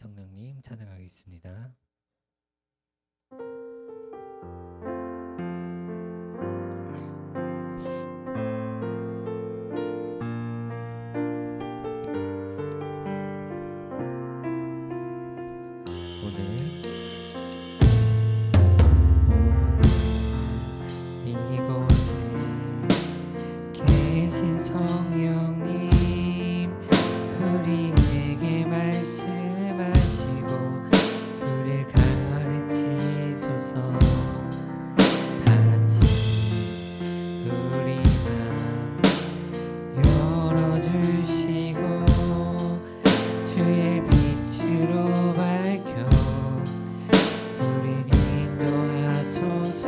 성령님 찬양하겠습니다. 이곳에 계신 성령님 우리에게 말씀하시고 우리를 가르치소서. 다같이 우리 맘 열어주시고 주의 빛으로 밝혀 우리를 인도하소서.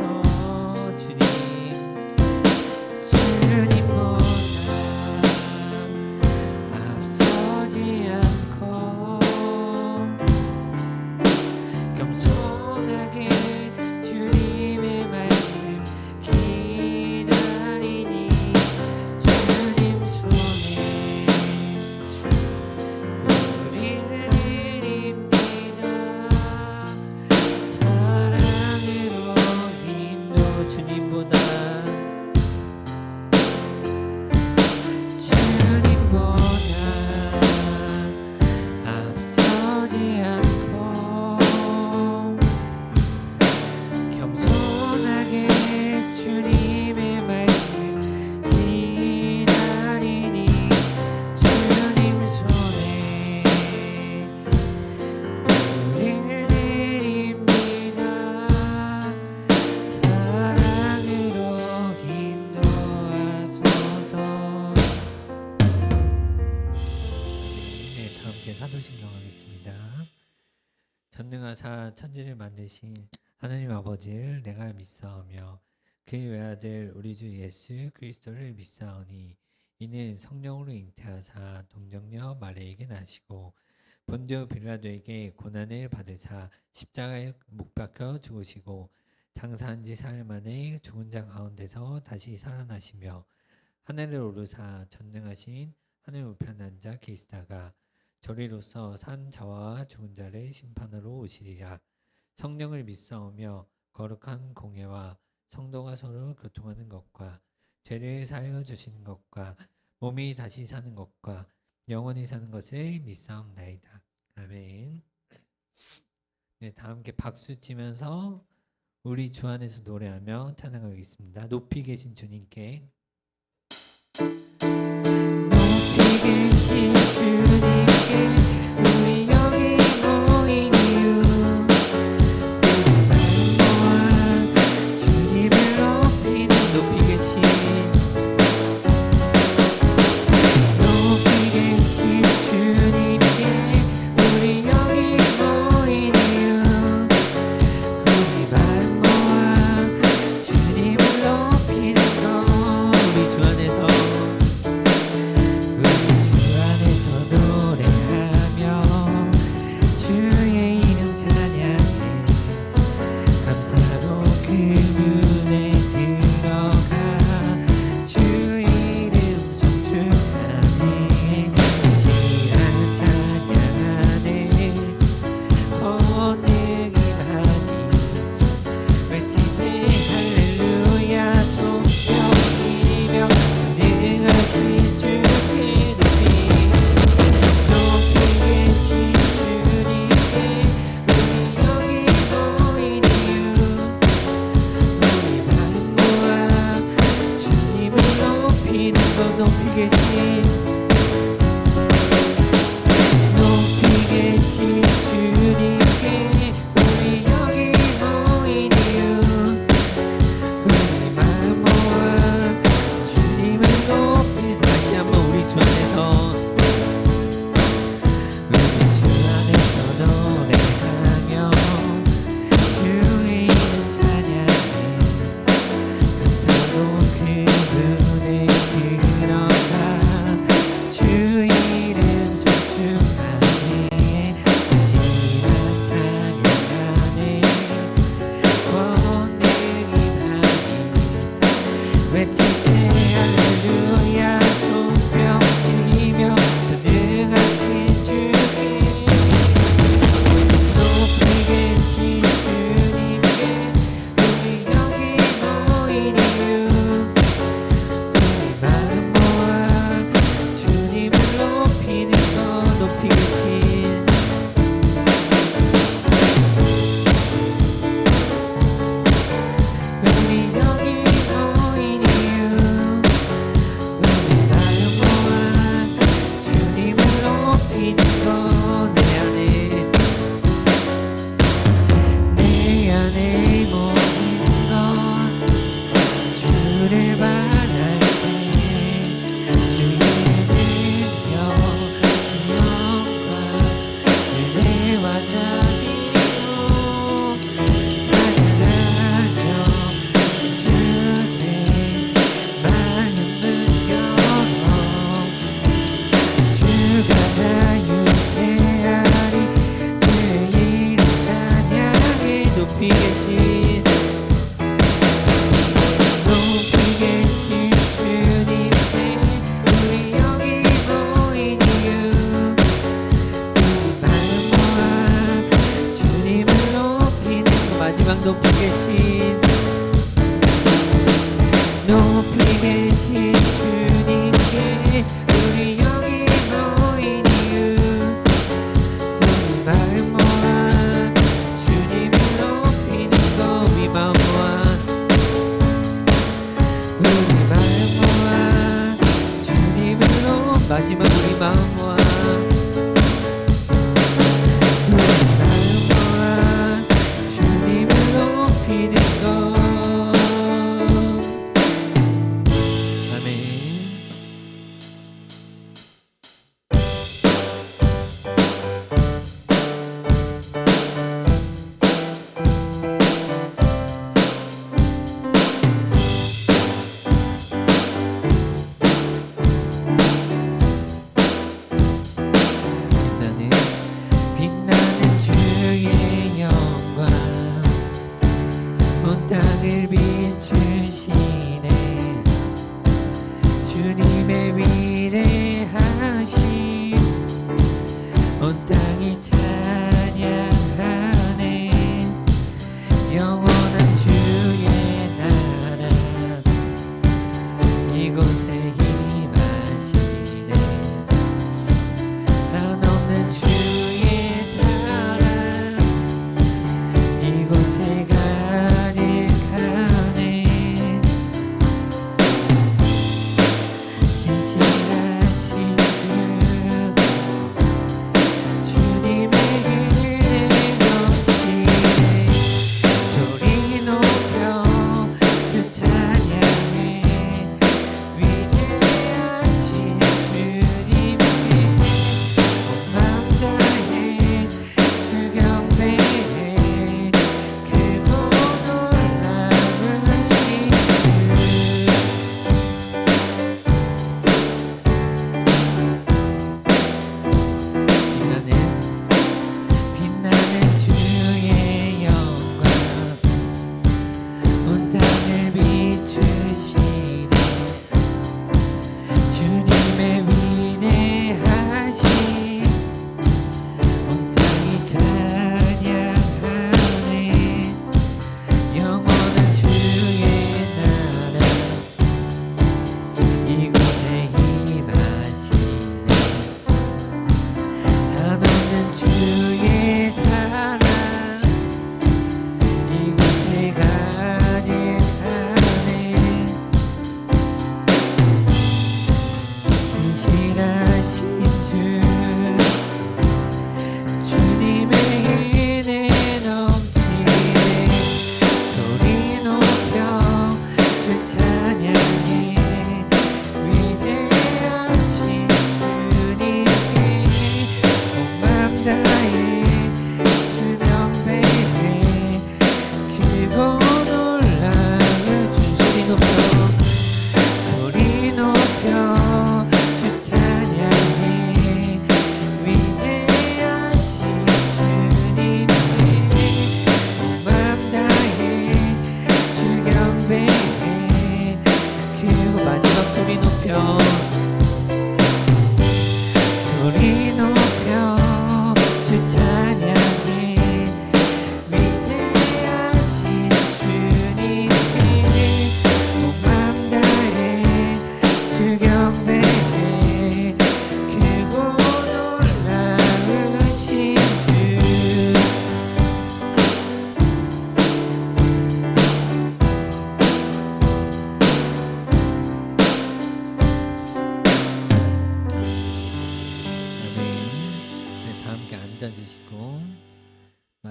전능하사 천지를 만드신 하나님 아버지를 내가 믿사오며 그의 외아들 우리 주 예수 그리스도를 믿사오니 이는 성령으로 잉태하사 동정녀 마리아에게 나시고 본디오 빌라도에게 고난을 받으사 십자가에 못 박혀 죽으시고 장사한 지 사흘 만에 죽은 자 가운데서 다시 살아나시며 하늘을 오르사 전능하신 하늘 우편에 앉아 계시다가 저리로서 산 자와 죽은 자를 심판으로 오시리라. 성령을 믿사오며 거룩한 공예와 성도가 서로 교통하는 것과 죄를 사하여 주시는 것과 몸이 다시 사는 것과 영원히 사는 것을 믿사옵나이다. 아멘. 네, 다 함께 박수 치면서 우리 주 안에서 노래하며 찬양하겠습니다. 높이 계신 주님께. 높이 계신 주님께 우리 여기 모인 이유 우리 발모아 주님을 높이는 높이 계신 주님께 우리 여기 모인 이유 우리 발모아 주님을 높이는 것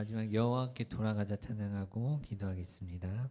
마지막 여호와께 돌아가자 찬양하고 기도하겠습니다.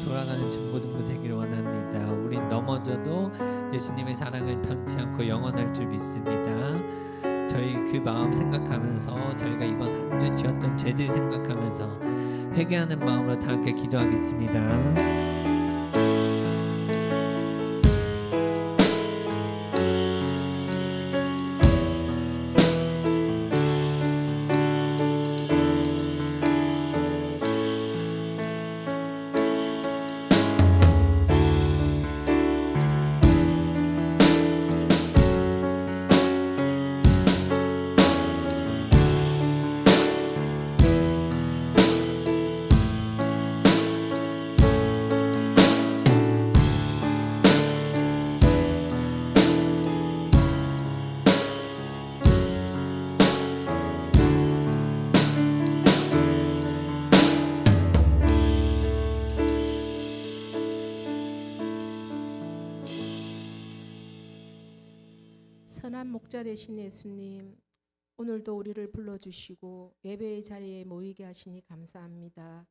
돌아가는 중고등부 되기를 원합니다. 우린 넘어져도 예수님의 사랑은 변치 않고 영원할 줄 믿습니다. 저희 그 마음 생각하면서 저희가 이번 한 주 지었던 죄들 생각하면서 회개하는 마음으로 다 함께 기도하겠습니다. 선한 목자 되신 예수님, 오늘도 우리를 불러주시고 예배의 자리에 모이게 하시니 감사합니다.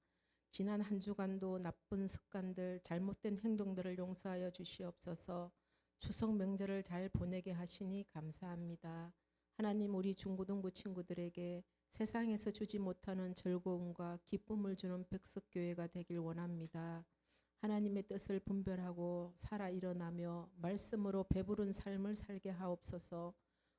지난 한 주간도 나쁜 습관들, 잘못된 행동들을 용서하여 주시옵소서. 추석 명절을 잘 보내게 하시니 감사합니다. 하나님, 우리 중고등부 친구들에게 세상에서 주지 못하는 즐거움과 기쁨을 주는 백석교회가 되길 원합니다. 하나님의 뜻을 분별하고 살아 일어나며 말씀으로 배부른 삶을 살게 하옵소서.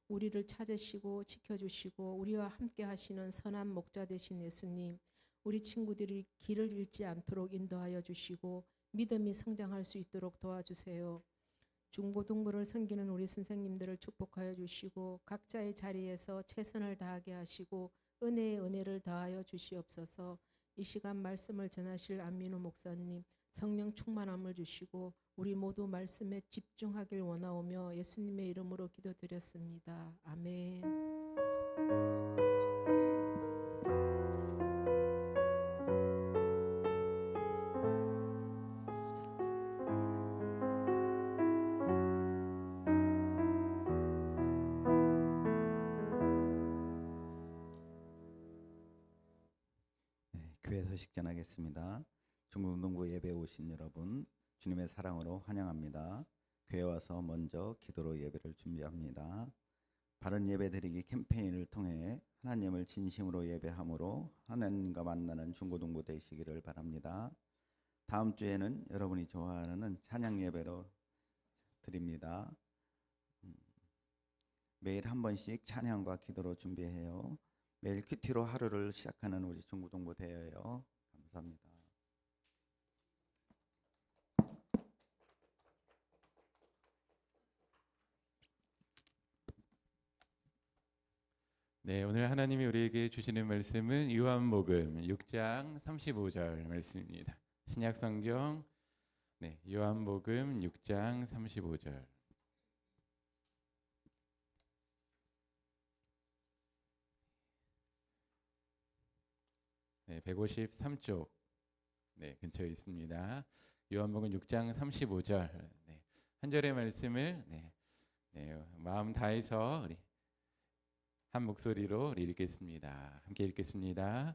우리를 찾으시고 지켜주시고 우리와 함께 하시는 선한 목자 되신 예수님, 우리 친구들이 길을 잃지 않도록 인도하여 주시고 믿음이 성장할 수 있도록 도와주세요. 중고등부를 섬기는 우리 선생님들을 축복하여 주시고 각자의 자리에서 최선을 다하게 하시고 은혜의 은혜를 더하여 주시옵소서. 이 시간 말씀을 전하실 안민우 목사님, 성령 충만함을 주시고 우리 모두 말씀에 집중하길 원하오며 예수님의 이름으로 기도드렸습니다. 아멘. 교회 소식 전하겠습니다. 중고등부 예배 오신 여러분, 주님의 사랑으로 환영합니다. 교회 와서 먼저 기도로 예배를 준비합니다. 바른 예배드리기 캠페인을 통해 하나님을 진심으로 예배함으로 하나님과 만나는 중고등부 되시기를 바랍니다. 다음 주에는 여러분이 좋아하는 찬양 예배로 드립니다. 매일 한 번씩 찬양과 기도로 준비해요. 매일 큐티로 하루를 시작하는 우리 중고등부 되어요. 감사합니다. 네, 오늘 하나님이 우리에게 주시는 말씀은 요한복음 6장 35절 말씀입니다. 신약성경 요한복음 6장 35절. 네, 153쪽 근처에 있습니다. 요한복음 6장 35절. 한 절의 말씀을 마음 다해서 우리 한 목소리로 읽겠습니다. 함께 읽겠습니다.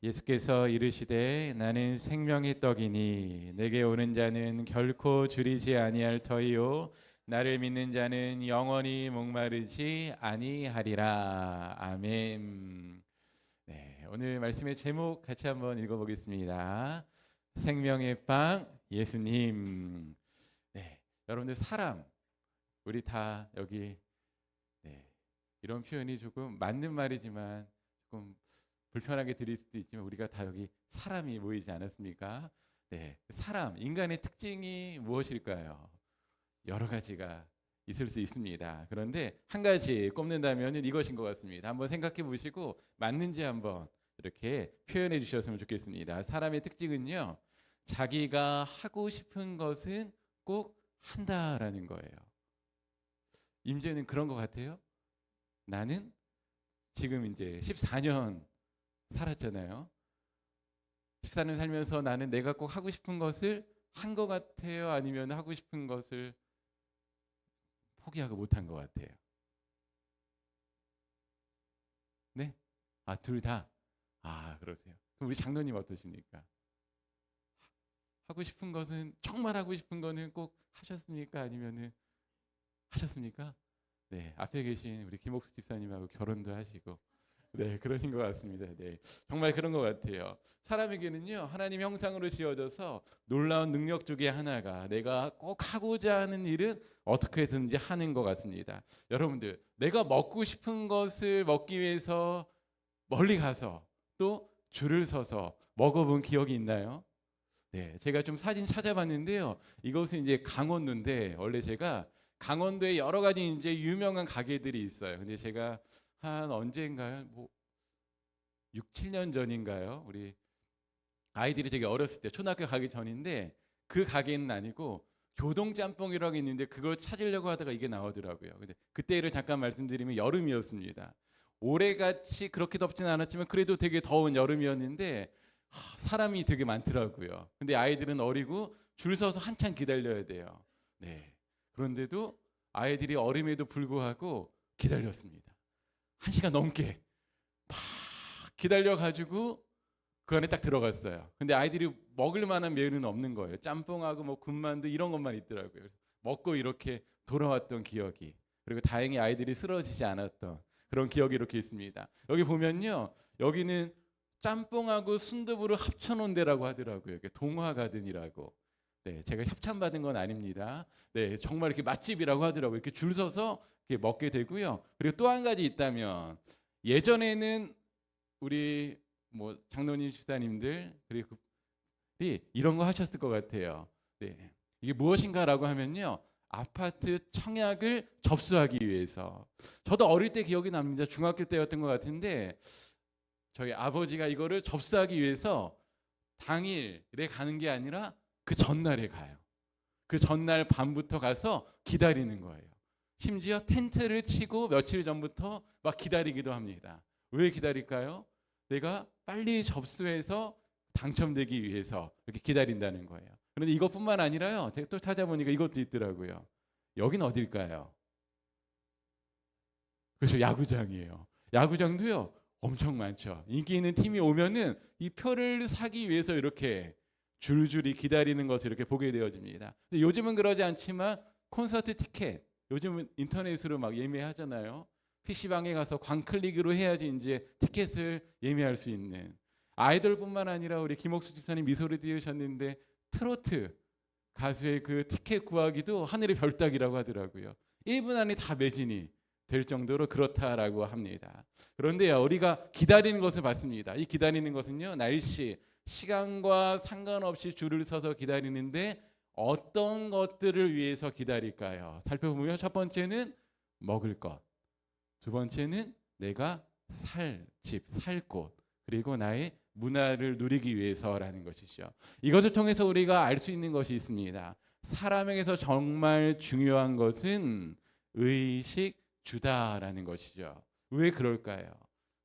예수께서 이르시되 나는 생명의 떡이니 내게 오는 자는 결코 줄이지 아니할 터이요 나를 믿는 자는 영원히 목마르지 아니하리라. 아멘. 오늘 말씀의 제목 같이 한번 읽어보겠습니다. 생명의 빵 예수님. 여러분들 사람 우리 다 여기 이런 표현이 조금 맞는 말이지만 조금 불편하게 들릴 수도 있지만 우리가 다 여기 사람이 모이지 않았습니까? 사람, 인간의 특징이 무엇일까요? 여러 가지가 있을 수 있습니다. 그런데 한 가지 꼽는다면 이것인 것 같습니다. 한번 생각해 보시고 맞는지 한번 이렇게 표현해 주셨으면 좋겠습니다. 사람의 특징은요, 자기가 하고 싶은 것은 꼭 한다라는 거예요. 임재는 그런 것 같아요. 나는 지금 이제 14년 살았잖아요. 14년 살면서 나는 내가 꼭 하고 싶은 것을 한 것 같아요? 아니면 하고 싶은 것을 포기하고 못한 것 같아요? 네? 둘 다? 그러세요. 그럼 우리 장로님 어떠십니까? 하고 싶은 것은 정말 하고 싶은 거는 꼭 하셨습니까? 아니면은 하셨습니까? 네, 앞에 계신 우리 김옥수 집사님하고 결혼도 하시고 네, 그러신 것 같습니다. 네, 정말 그런 것 같아요. 사람에게는요, 하나님 형상으로 지어져서 놀라운 능력 중에 하나가 내가 꼭 하고자 하는 일은 어떻게든지 하는 것 같습니다. 여러분들, 내가 먹고 싶은 것을 먹기 위해서 멀리 가서 또 줄을 서서 먹어본 기억이 있나요? 네, 제가 좀 사진 찾아봤는데요. 이것은 이제 강원도인데 원래 제가 강원도에 여러 가지 이제 유명한 가게들이 있어요. 근데 제가 한 언제인가요? 뭐 6, 7년 전인가요? 우리 아이들이 되게 어렸을 때 초등학교 가기 전인데 그 가게는 아니고 교동짬뽕이라고 있는데 그걸 찾으려고 하다가 이게 나오더라고요. 근데 그때를 잠깐 말씀드리면 여름이었습니다. 올해같이 그렇게 덥지는 않았지만 그래도 되게 더운 여름이었는데 사람이 되게 많더라고요. 근데 아이들은 어리고 줄 서서 한참 기다려야 돼요. 네. 그런데도 아이들이 어림에도 불구하고 기다렸습니다. 1시간 넘게 막 기다려가지고 그 안에 딱 들어갔어요. 근데 아이들이 먹을 만한 메뉴는 없는 거예요. 짬뽕하고 뭐 군만두 이런 것만 있더라고요. 그래서 먹고 이렇게 돌아왔던 기억이, 그리고 다행히 아이들이 쓰러지지 않았던 그런 기억이 이렇게 있습니다. 여기 보면요, 여기는 짬뽕하고 순두부를 합쳐놓은 데라고 하더라고요. 동화가든이라고. 네, 제가 협찬받은 건 아닙니다. 네, 정말 이렇게 맛집이라고 하더라고요. 이렇게 줄 서서 이렇게 먹게 되고요. 그리고 또 한 가지 있다면, 예전에는 우리 뭐 장로님 집사님들 그리고 이런 거 하셨을 것 같아요. 네, 이게 무엇인가라고 하면요, 아파트 청약을 접수하기 위해서. 저도 어릴 때 기억이 납니다. 중학교 때였던 것 같은데 저희 아버지가 이거를 접수하기 위해서 당일에 가는 게 아니라 그 전날에 가요. 그 전날 밤부터 가서 기다리는 거예요. 심지어 텐트를 치고 며칠 전부터 막 기다리기도 합니다. 왜 기다릴까요? 내가 빨리 접수해서 당첨되기 위해서 이렇게 기다린다는 거예요. 그런데 이것뿐만 아니라요, 제가 또 찾아보니까 이것도 있더라고요. 여긴 어딜까요? 그렇죠, 야구장이에요. 야구장도요 엄청 많죠. 인기 있는 팀이 오면은 이 표를 사기 위해서 이렇게 줄줄이 기다리는 것을 이렇게 보게 되어집니다. 근데 요즘은 그러지 않지만 콘서트 티켓, 요즘은 인터넷으로 막 예매하잖아요. PC방에 가서 광클릭으로 해야지 이제 티켓을 예매할 수 있는. 아이돌뿐만 아니라 우리 김옥수 집사님 미소를 띄우셨는데 트로트 가수의 그 티켓 구하기도 하늘의 별따기라고 하더라고요. 1분 안에 다 매진이 될 정도로 그렇다라고 합니다. 그런데 우리가 기다리는 것을 봤습니다. 이 기다리는 것은요, 날씨, 시간과 상관없이 줄을 서서 기다리는데 어떤 것들을 위해서 기다릴까요? 살펴보면 첫 번째는 먹을 것, 두 번째는 내가 살 집, 살 곳, 그리고 나의 문화를 누리기 위해서라는 것이죠. 이것을 통해서 우리가 알 수 있는 것이 있습니다. 사람에게서 정말 중요한 것은 의식주다라는 것이죠. 왜 그럴까요?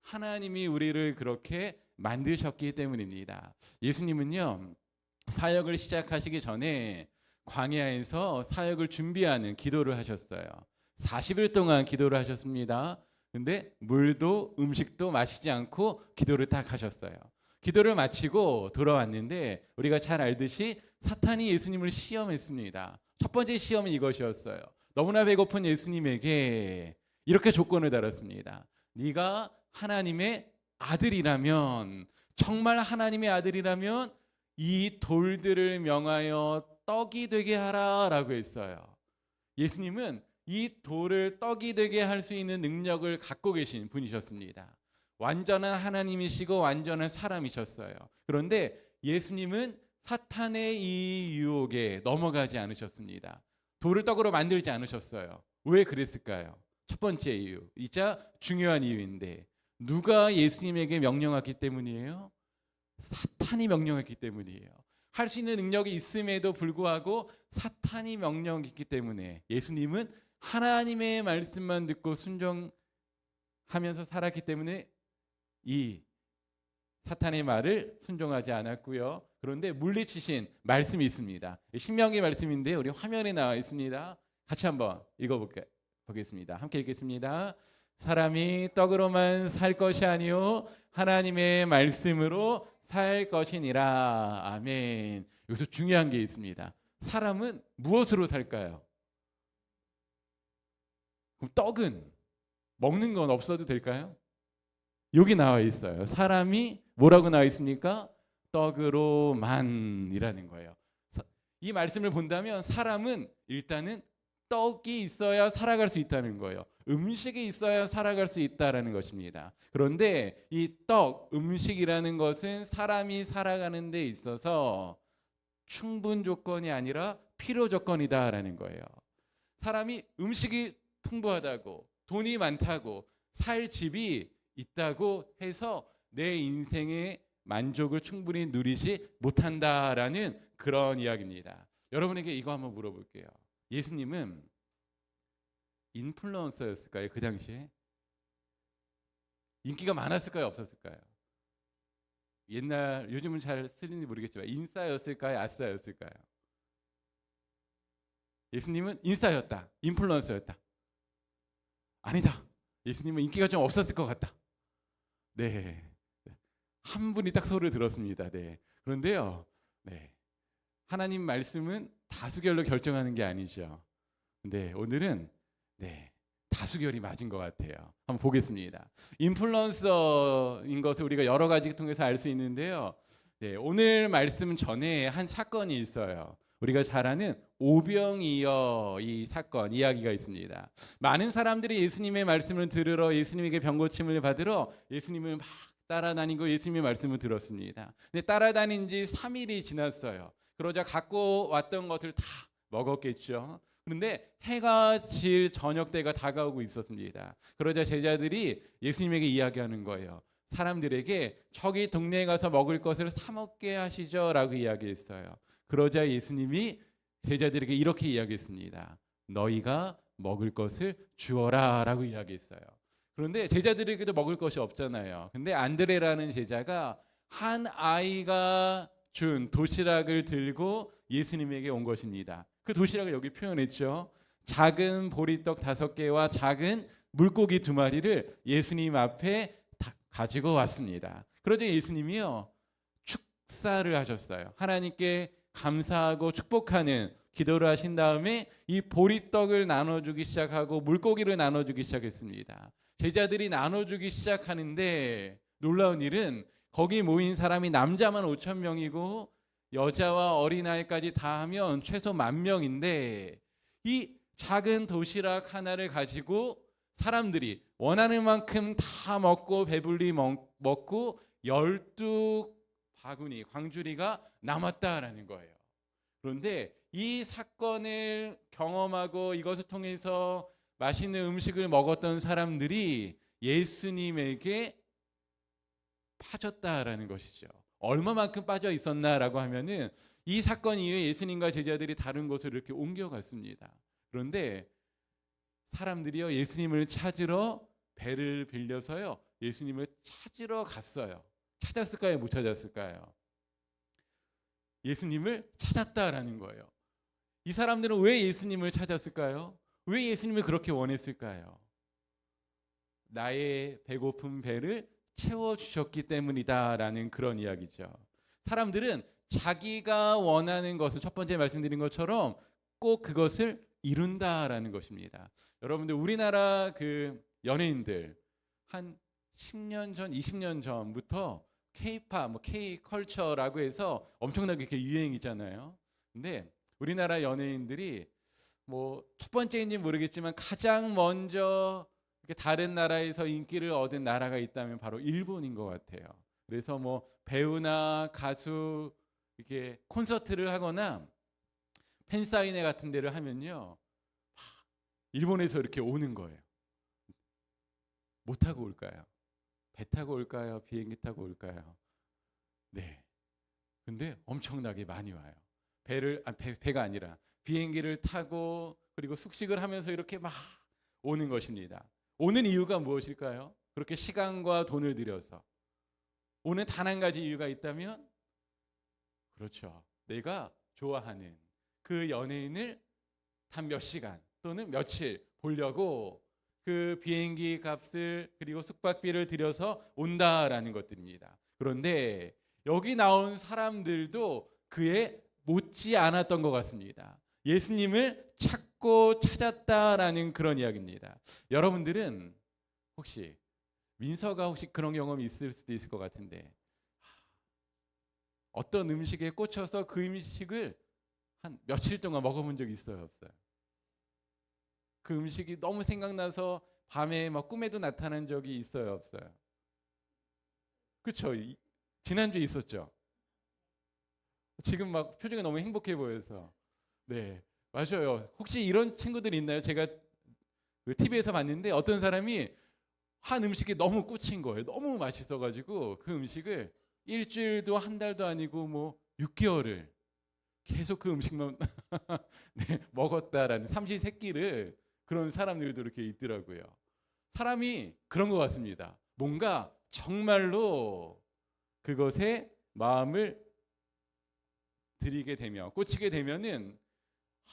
하나님이 우리를 그렇게 만드셨기 때문입니다. 예수님은요, 사역을 시작하시기 전에 광야에서 사역을 준비하는 기도를 하셨어요. 40일 동안 기도를 하셨습니다. 근데 물도 음식도 마시지 않고 기도를 딱 하셨어요. 기도를 마치고 돌아왔는데 우리가 잘 알듯이 사탄이 예수님을 시험했습니다. 첫 번째 시험은 이것이었어요. 너무나 배고픈 예수님에게 이렇게 조건을 달았습니다. 네가 하나님의 아들이라면, 정말 하나님의 아들이라면 이 돌들을 명하여 떡이 되게 하라라고 했어요. 예수님은 이 돌을 떡이 되게 할 수 있는 능력을 갖고 계신 분이셨습니다. 완전한 하나님이시고 완전한 사람이셨어요. 그런데 예수님은 사탄의 이 유혹에 넘어가지 않으셨습니다. 돌을 떡으로 만들지 않으셨어요. 왜 그랬을까요? 첫 번째 이유, 이자 중요한 이유인데, 누가 예수님에게 명령했기 때문이에요? 사탄이 명령했기 때문이에요. 할 수 있는 능력이 있음에도 불구하고 사탄이 명령했기 때문에 예수님은 하나님의 말씀만 듣고 순종하면서 살았기 때문에 이 사탄의 말을 순종하지 않았고요. 그런데 물리치신 말씀이 있습니다. 신명기 말씀인데 우리 화면에 나와 있습니다. 같이 한번 읽어보겠습니다. 함께 읽겠습니다. 사람이 떡으로만 살 것이 아니요 하나님의 말씀으로 살 것이니라. 아멘. 여기서 중요한 게 있습니다. 사람은 무엇으로 살까요? 그럼 떡은 먹는 건 없어도 될까요? 여기 나와 있어요. 사람이 뭐라고 나와 있습니까? 떡으로만이라는 거예요. 이 말씀을 본다면 사람은 일단은 떡이 있어야 살아갈 수 있다는 거예요. 음식이 있어야 살아갈 수 있다라는 것입니다. 그런데 이 떡, 음식이라는 것은 사람이 살아가는 데 있어서 충분 조건이 아니라 필요 조건이다라는 거예요. 사람이 음식이 풍부하다고, 돈이 많다고, 살 집이 있다고 해서 내 인생의 만족을 충분히 누리지 못한다라는 그런 이야기입니다. 여러분에게 이거 한번 물어볼게요. 예수님은 인플루언서였을까요? 그 당시에 인기가 많았을까요? 없었을까요? 옛날, 요즘은 잘 쓰는지 모르겠지만 인싸였을까요? 아싸였을까요? 예수님은 인싸였다, 인플루언서였다. 아니다, 예수님은 인기가 좀 없었을 것 같다. 네, 한 분이 딱 소리를 들었습니다. 네. 그런데요, 네, 하나님 말씀은 다수결로 결정하는 게 아니죠. 근데 오늘은 네, 다수결이 맞은 것 같아요. 한번 보겠습니다. 인플루언서인 것을 우리가 여러 가지 통해서 알 수 있는데요. 네, 오늘 말씀 전에 한 사건이 있어요. 우리가 잘 아는 오병이어 이 사건 이야기가 있습니다. 많은 사람들이 예수님의 말씀을 들으러 예수님에게 병고침을 받으러 예수님을 막 따라다니고 예수님의 말씀을 들었습니다. 근데 따라다닌 지 3일이 지났어요. 그러자 갖고 왔던 것을 다 먹었겠죠. 그런데 해가 질 저녁 때가 다가오고 있었습니다. 그러자 제자들이 예수님에게 이야기하는 거예요. 사람들에게 저기 동네에 가서 먹을 것을 사 먹게 하시죠 라고 이야기했어요. 그러자 예수님이 제자들에게 이렇게 이야기했습니다. 너희가 먹을 것을 주어라 라고 이야기했어요. 그런데 제자들에게도 먹을 것이 없잖아요. 근데 안드레라는 제자가 한 아이가 준 도시락을 들고 예수님에게 온 것입니다. 그 도시락을 여기 표현했죠. 작은 보리떡 5개와 작은 물고기 2마리를 예수님 앞에 가지고 왔습니다. 그러자 예수님이요, 축사를 하셨어요. 하나님께 감사하고 축복하는 기도를 하신 다음에 이 보리떡을 나눠주기 시작하고 물고기를 나눠주기 시작했습니다. 제자들이 나눠주기 시작하는데 놀라운 일은 거기 모인 사람이 남자만 5,000명이고 여자와 어린아이까지 다 하면 최소 10,000명인데 이 작은 도시락 하나를 가지고 사람들이 원하는 만큼 다 먹고 배불리 먹고 12바구니 광주리가 남았다라는 거예요. 그런데 이 사건을 경험하고 이것을 통해서 맛있는 음식을 먹었던 사람들이 예수님에게 빠졌다라는 것이죠. 얼마만큼 빠져 있었나라고 하면은 이 사건 이후에 예수님과 제자들이 다른 곳으로 이렇게 옮겨갔습니다. 그런데 사람들이요, 예수님을 찾으러 배를 빌려서요 예수님을 찾으러 갔어요. 찾았을까요? 못 찾았을까요? 예수님을 찾았다라는 거예요. 이 사람들은 왜 예수님을 찾았을까요? 왜 예수님을 그렇게 원했을까요? 나의 배고픈 배를 채워주셨기 때문이다라는 그런 이야기죠. 사람들은 자기가 원하는 것을 첫 번째 말씀드린 것처럼 꼭 그것을 이룬다라는 것입니다. 여러분들 우리나라 그 연예인들 한 10년 전, 20년 전부터 K-팝, K-컬처라고 해서 엄청나게 이렇게 유행이잖아요. 근데 우리나라 연예인들이 첫 번째인지 모르겠지만 가장 먼저 이렇게 다른 나라에서 인기를 얻은 나라가 있다면 바로 일본인 것 같아요. 그래서 배우나 가수 이렇게 콘서트를 하거나 팬사인회 같은 데를 하면요, 일본에서 이렇게 오는 거예요. 뭐 타고 올까요? 배 타고 올까요? 비행기 타고 올까요? 네. 근데 엄청나게 많이 와요. 배가 아니라 비행기를 타고 그리고 숙식을 하면서 이렇게 막 오는 것입니다. 오는 이유가 무엇일까요? 그렇게 시간과 돈을 들여서 오는 단 한 가지 이유가 있다면, 그렇죠, 내가 좋아하는 그 연예인을 단 몇 시간 또는 며칠 보려고 그 비행기 값을 그리고 숙박비를 들여서 온다라는 것들입니다. 그런데 여기 나온 사람들도 그에 못지 않았던 것 같습니다. 예수님을 찾고 찾았다라는 그런 이야기입니다. 여러분들은 혹시 민서가 혹시 그런 경험이 있을 수도 있을 것 같은데 어떤 음식에 꽂혀서 그 음식을 한 며칠 동안 먹어본 적 있어요, 없어요? 그 음식이 너무 생각나서 밤에 막 꿈에도 나타난 적이 있어요, 없어요? 그렇죠? 지난주에 있었죠. 지금 막 표정이 너무 행복해 보여서. 네, 맞아요. 혹시 이런 친구들이 있나요? 제가 그 TV에서 봤는데 어떤 사람이 한 음식에 너무 꽂힌 거예요. 너무 맛있어가지고 그 음식을 일주일도 한 달도 아니고 뭐 6개월을 계속 그 음식만 네, 먹었다라는 삼시세끼를 그런 사람들도 이렇게 있더라고요. 사람이 그런 것 같습니다. 뭔가 정말로 그것에 마음을 들이게 되면 꽂히게 되면은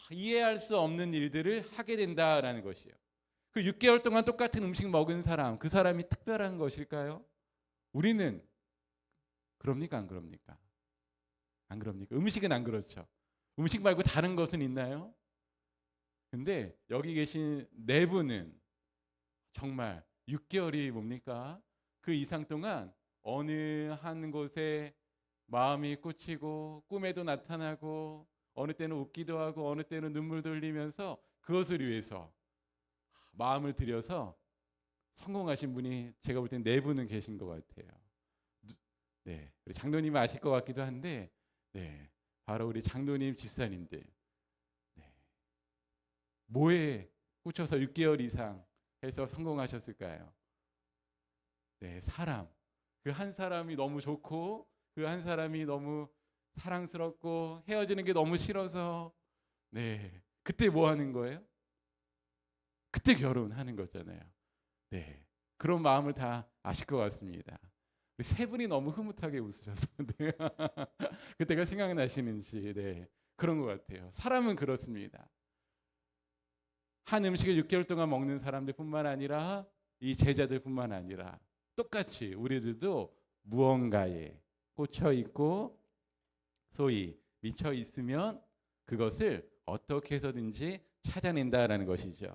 이해할 수 없는 일들을 하게 된다라는 것이에요. 그 6개월 동안 똑같은 음식 먹은 사람, 그 사람이 특별한 것일까요? 우리는 그럽니까? 안 그럽니까? 안 그럽니까? 음식은 안 그렇죠. 음식 말고 다른 것은 있나요? 근데 여기 계신 네 분은 정말 6개월이 뭡니까? 그 이상 동안 어느 한 곳에 마음이 꽂히고 꿈에도 나타나고 어느 때는 웃기도 하고 어느 때는 눈물도 흘리면서 그것을 위해서 마음을 들여서 성공하신 분이 제가 볼 땐 네 분은 계신 것 같아요. 네, 우리 장로님 아실 것 같기도 한데, 네, 바로 우리 장로님 집사님들. 네, 뭐에 꽂혀서 6개월 이상 해서 성공하셨을까요? 네, 사람. 그 한 사람이 너무 좋고 그 한 사람이 너무 사랑스럽고 헤어지는 게 너무 싫어서 네, 그때 뭐 하는 거예요? 그때 결혼하는 거잖아요. 네, 그런 마음을 다 아실 것 같습니다. 우리 세 분이 너무 흐뭇하게 웃으셔서 네. 그때가 생각나시는지 네, 그런 것 같아요. 사람은 그렇습니다. 한 음식을 6개월 동안 먹는 사람들뿐만 아니라 이 제자들뿐만 아니라 똑같이 우리들도 무언가에 꽂혀 있고 소위 미쳐 있으면 그것을 어떻게 해서든지 찾아낸다라는 것이죠.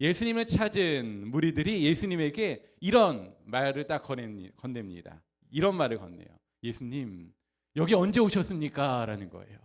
예수님을 찾은 무리들이 예수님에게 이런 말을 딱 건넵니다. 이런 말을 건네요. 예수님, 여기 언제 오셨습니까? 라는 거예요.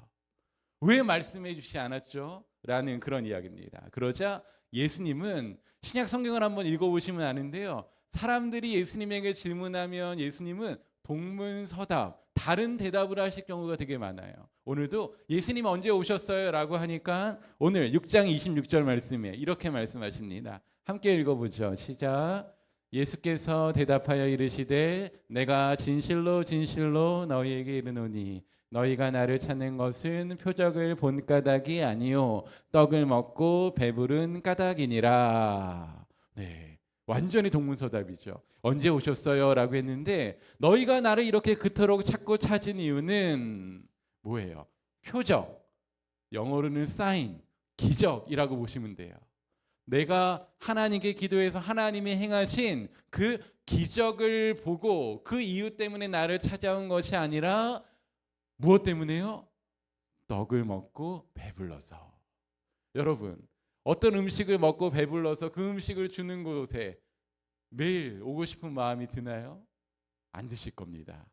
왜 말씀해 주시지 않았죠? 라는 그런 이야기입니다. 그러자 예수님은 신약 성경을 한번 읽어보시면 아는데요. 사람들이 예수님에게 질문하면 예수님은 동문서답, 다른 대답을 하실 경우가 되게 많아요. 오늘도 예수님 언제 오셨어요? 라고 하니까 오늘 6장 26절 말씀에 이렇게 말씀하십니다. 함께 읽어보죠. 시작. 예수께서 대답하여 이르시되 내가 진실로 진실로 너희에게 이르노니 너희가 나를 찾는 것은 표적을 본 까닭이 아니요 떡을 먹고 배부른 까닭이니라. 네, 완전히 동문서답이죠. 언제 오셨어요? 라고 했는데 너희가 나를 이렇게 그토록 찾고 찾은 이유는 뭐예요? 표적, 영어로는 사인, 기적이라고 보시면 돼요. 내가 하나님께 기도해서 하나님이 행하신 그 기적을 보고 그 이유 때문에 나를 찾아온 것이 아니라 무엇 때문에요? 떡을 먹고 배불러서. 여러분, 어떤 음식을 먹고 배불러서 그 음식을 주는 곳에 매일 오고 싶은 마음이 드나요? 안 드실 겁니다.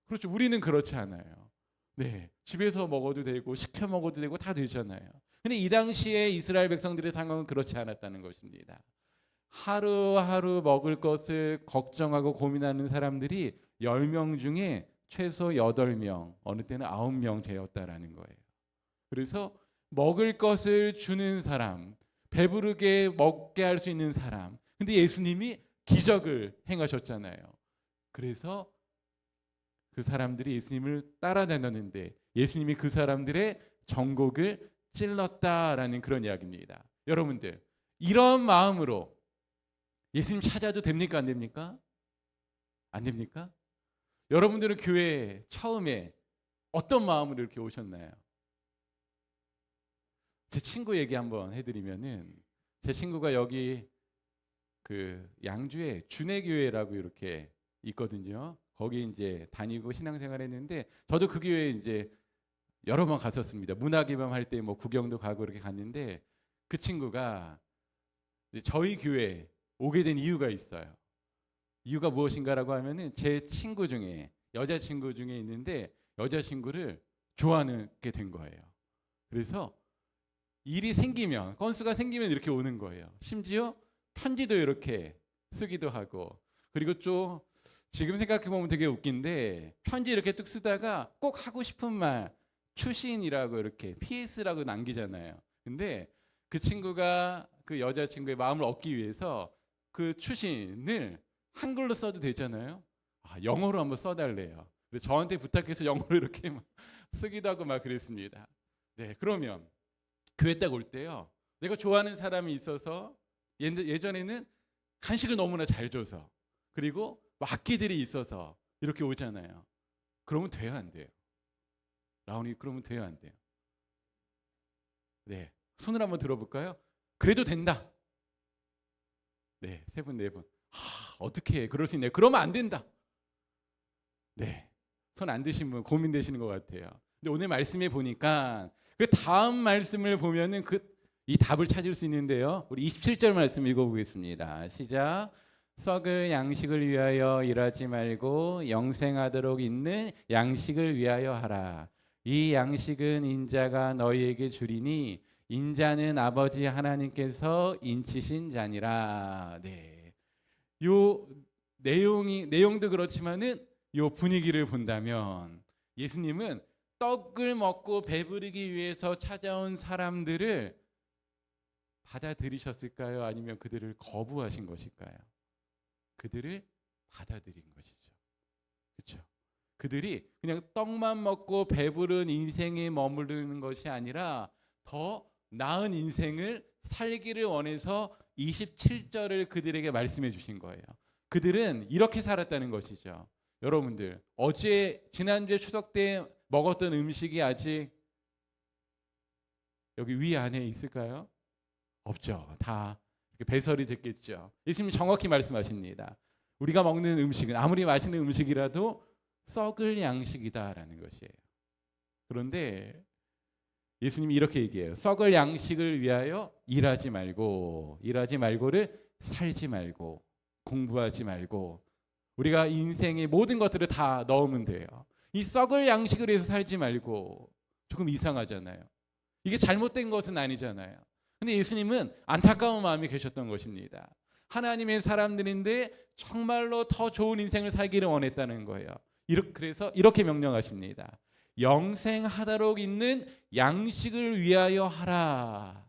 그렇죠. 우리는 그렇지 않아요. 네, 집에서 먹어도 되고 시켜 먹어도 되고 다 되잖아요. 근데 이 당시에 이스라엘 백성들의 상황은 그렇지 않았다는 것입니다. 하루하루 먹을 것을 걱정하고 고민하는 사람들이 10명 중에 최소 8명, 어느 때는 9명 되었다라는 거예요. 그래서 먹을 것을 주는 사람, 배부르게 먹게 할 수 있는 사람. 근데 예수님이 기적을 행하셨잖아요. 그래서 그 사람들이 예수님을 따라다녔는데 예수님이 그 사람들의 정곡을 찔렀다라는 그런 이야기입니다. 여러분들, 이런 마음으로 예수님 찾아도 됩니까? 안 됩니까? 안 됩니까? 여러분들은 교회에 처음에 어떤 마음으로 이렇게 오셨나요? 제 친구 얘기 한번 해드리면은 제 친구가 여기 그 양주에 준혜교회라고 이렇게 있거든요. 거기 이제 다니고 신앙생활했는데 저도 그 교회에 이제 여러 번 갔었습니다. 문화기범 할 때 뭐 구경도 가고 이렇게 갔는데 그 친구가 이제 저희 교회에 오게 된 이유가 있어요. 이유가 무엇인가라고 하면은 제 친구 중에 여자친구 중에 있는데 여자친구를 좋아하게 된 거예요. 그래서 일이 생기면 건수가 생기면 이렇게 오는 거예요. 심지어 편지도 이렇게 쓰기도 하고 그리고 좀 지금 생각해 보면 되게 웃긴데 편지 이렇게 뚝 쓰다가 꼭 하고 싶은 말 추신이라고 이렇게 PS라고 남기잖아요. 근데 그 친구가 그 여자친구의 마음을 얻기 위해서 그 추신을 한글로 써도 되잖아요. 영어로 한번 써달래요. 그래서 저한테 부탁해서 영어로 이렇게 막 쓰기도 하고 막 그랬습니다. 네, 그러면 교회 딱 올 때요. 내가 좋아하는 사람이 있어서 예전에는 간식을 너무나 잘 줘서 그리고 악기들이 있어서 이렇게 오잖아요. 그러면 돼요, 안 돼요? 라온이 그러면 돼요, 안 돼요? 네, 손을 한번 들어볼까요? 그래도 된다. 네, 세 분, 네 분. 어떻게 해? 그럴 수 있네. 그러면 안 된다. 네, 손 안 드신 분 고민되시는 것 같아요. 근데 오늘 말씀에 보니까 그 다음 말씀을 보면은 이 답을 찾을 수 있는데요. 우리 27절 말씀 읽어보겠습니다. 시작. 썩을 양식을 위하여 일하지 말고 영생하도록 있는 양식을 위하여 하라. 이 양식은 인자가 너희에게 주리니 인자는 아버지 하나님께서 인치신 자니라. 네. 요 내용도 그렇지만은 요 분위기를 본다면 예수님은 떡을 먹고 배부르기 위해서 찾아온 사람들을 받아들이셨을까요? 아니면 그들을 거부하신 것일까요? 그들을 받아들인 것이죠. 그렇죠? 그들이 그냥 떡만 먹고 배부른 인생에 머무르는 것이 아니라 더 나은 인생을 살기를 원해서 27절을 그들에게 말씀해 주신 거예요. 그들은 이렇게 살았다는 것이죠. 여러분들 지난주에 추석 때 먹었던 음식이 아직 여기 위 안에 있을까요? 없죠. 다 배설이 됐겠죠. 예수님이 정확히 말씀하십니다. 우리가 먹는 음식은 아무리 맛있는 음식이라도 썩을 양식이다라는 것이에요. 그런데 예수님이 이렇게 얘기해요. 썩을 양식을 위하여 일하지 말고를 살지 말고 공부하지 말고 우리가 인생의 모든 것들을 다 넣으면 돼요. 이 썩을 양식을 위해서 살지 말고 조금 이상하잖아요. 이게 잘못된 것은 아니잖아요. 근데 예수님은 안타까운 마음이 계셨던 것입니다. 하나님의 사람들인데 정말로 더 좋은 인생을 살기를 원했다는 거예요. 그래서 이렇게 명령하십니다. 영생하도록 있는 양식을 위하여 하라.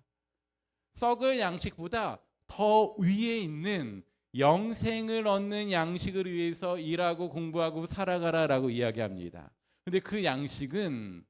썩을 양식보다 더 위에 있는 영생을 얻는 양식을 위해서 일하고 공부하고 살아가라라고 이야기합니다. 근데 그 양식은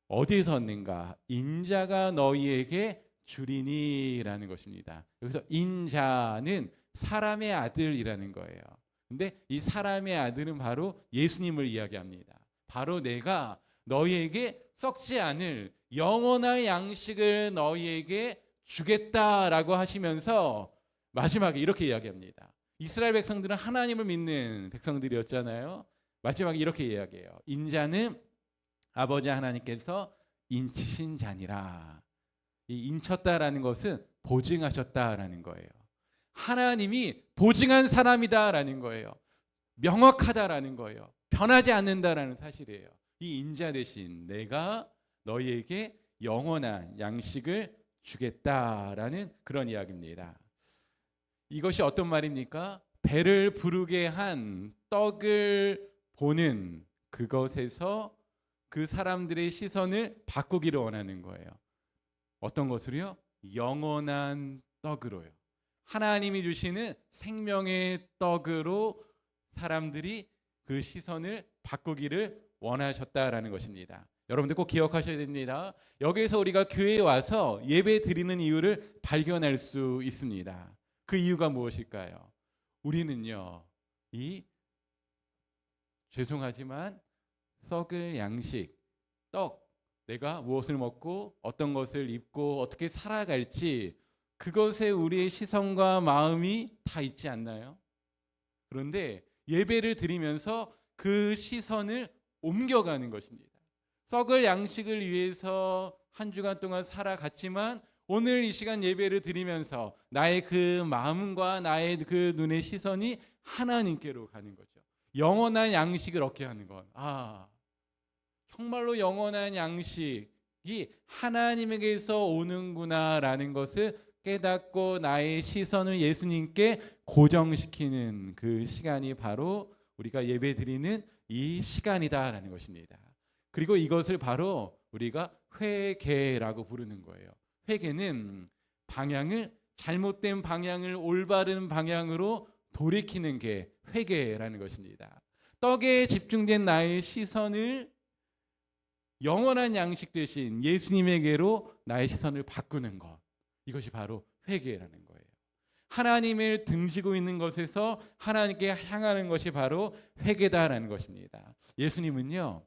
어디에서 얻는가? 인자가 너희에게 주리니라는 것입니다. 여기서 인자는 사람의 아들이라는 거예요. 근데 이 사람의 아들은 바로 예수님을 이야기합니다. 바로 내가 너희에게 썩지 않을 영원한 양식을 너희에게 주겠다라고 하시면서 마지막에 이렇게 이야기합니다. 이스라엘 백성들은 하나님을 믿는 백성들이었잖아요. 마지막에 이렇게 이야기해요. 인자는 아버지 하나님께서 인치신 자니라. 이 인쳤다라는 것은 보증하셨다라는 거예요. 하나님이 보증한 사람이다라는 거예요. 명확하다라는 거예요. 변하지 않는다라는 사실이에요. 이 인자 대신 내가 너희에게 영원한 양식을 주겠다라는 그런 이야기입니다. 이것이 어떤 말입니까? 배를 부르게 한 떡을 보는 그것에서 그 사람들의 시선을 바꾸기를 원하는 거예요. 어떤 것으로요? 영원한 떡으로요. 하나님이 주시는 생명의 떡으로 사람들이 그 시선을 바꾸기를 원하셨다라는 것입니다. 여러분들 꼭 기억하셔야 됩니다. 여기에서 우리가 교회에 와서 예배 드리는 이유를 발견할 수 있습니다. 그 이유가 무엇일까요? 우리는요, 죄송하지만 썩을 양식, 떡, 내가 무엇을 먹고 어떤 것을 입고 어떻게 살아갈지 그것에 우리의 시선과 마음이 다 있지 않나요? 그런데 예배를 드리면서 그 시선을 옮겨가는 것입니다. 썩을 양식을 위해서 한 주간 동안 살아갔지만 오늘 이 시간 예배를 드리면서 나의 그 마음과 나의 그 눈의 시선이 하나님께로 가는 거죠. 영원한 양식을 얻게 하는 것. 정말로 영원한 양식이 하나님에게서 오는구나라는 것을 깨닫고 나의 시선을 예수님께 고정시키는 그 시간이 바로 우리가 예배 드리는 이 시간이다라는 것입니다. 그리고 이것을 바로 우리가 회개라고 부르는 거예요. 회개는 잘못된 방향을 올바른 방향으로 돌이키는 게 회개라는 것입니다. 떡에 집중된 나의 시선을 영원한 양식 대신 예수님에게로 나의 시선을 바꾸는 것, 이것이 바로 회개라는 거예요. 하나님을 등지고 있는 것에서 하나님께 향하는 것이 바로 회개다라는 것입니다. 예수님은요,